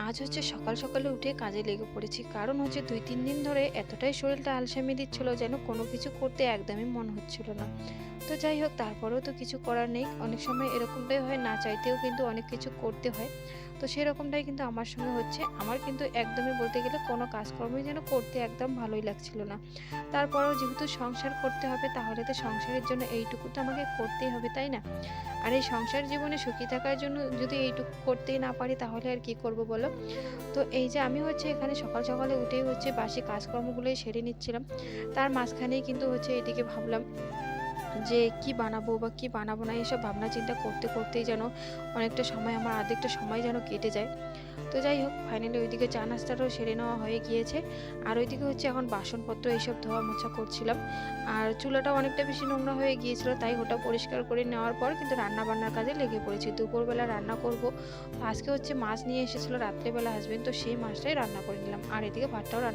আজ হচ্ছে সকাল সকালে উঠে কাজে লেগে পড়েছি। কারণ হচ্ছে ২-৩ দিন ধরে এতটাই শরীরটা আলসেমি দিচ্ছিল যেন কোনো কিছু করতে একদমই মন হচ্ছিল না। তো যাই হোক তারপরেও তো কিছু করার নেই। অনেক সময় এরকমটাই হয়, না চাইতেও কিন্তু অনেক কিছু করতে হয়। তো সেরকমটাই কিন্তু আমার সঙ্গে হচ্ছে। আমার কিন্তু একদমই বলতে গেলে কোনো কাজকর্মই যেন করতে একদম ভালোই লাগছিল না। তারপরেও যেহেতু সংসার করতে হবে তাহলে তো সংসারের জন্য এইটুকু তো আমাকে করতেই হবে, তাই না? আর এই সংসার জীবনে সুখী থাকার জন্য যদি এইটুকু করতেই না পারি তাহলে আর কি করব বলো? তো এই যে আমি হচ্ছে এখানে সকাল সকালে উঠেই হচ্ছে বাসি কাজকর্মগুলোই সেরে নিচ্ছিলাম। তার মাঝখানেই কিন্তু হচ্ছে এদিকে ভাবলাম যে কি বানাবো বা কি বানাবো না এসব ভাবনা চিন্তা করতে করতেই যেন অনেকটা সময় আমার আর্ধেকটা সময় যেন কেটে যায়। তো যাই হোক ফাইনালি ওইদিকে চা নাস্তাটাও সেরে নেওয়া হয়ে গিয়েছে। আর ওইদিকে হচ্ছে এখন বাসনপত্র এইসব ধোয়া মোছা করছিলাম। আর চুলাটাও অনেকটা বেশি নোংরা হয়ে গিয়েছিল, তাই ওটা পরিষ্কার করে নেওয়ার পর কিন্তু রান্না বান্নার কাজে লেগে পড়েছি। দুপুরবেলা রান্না করব। তো আজকে হচ্ছে মাছ নিয়ে এসেছিল রাত্রেবেলা হাসবেন্ড, তো সেই মাছটাই রান্না করে নিলাম। আর এদিকে ভাতটাও রান্না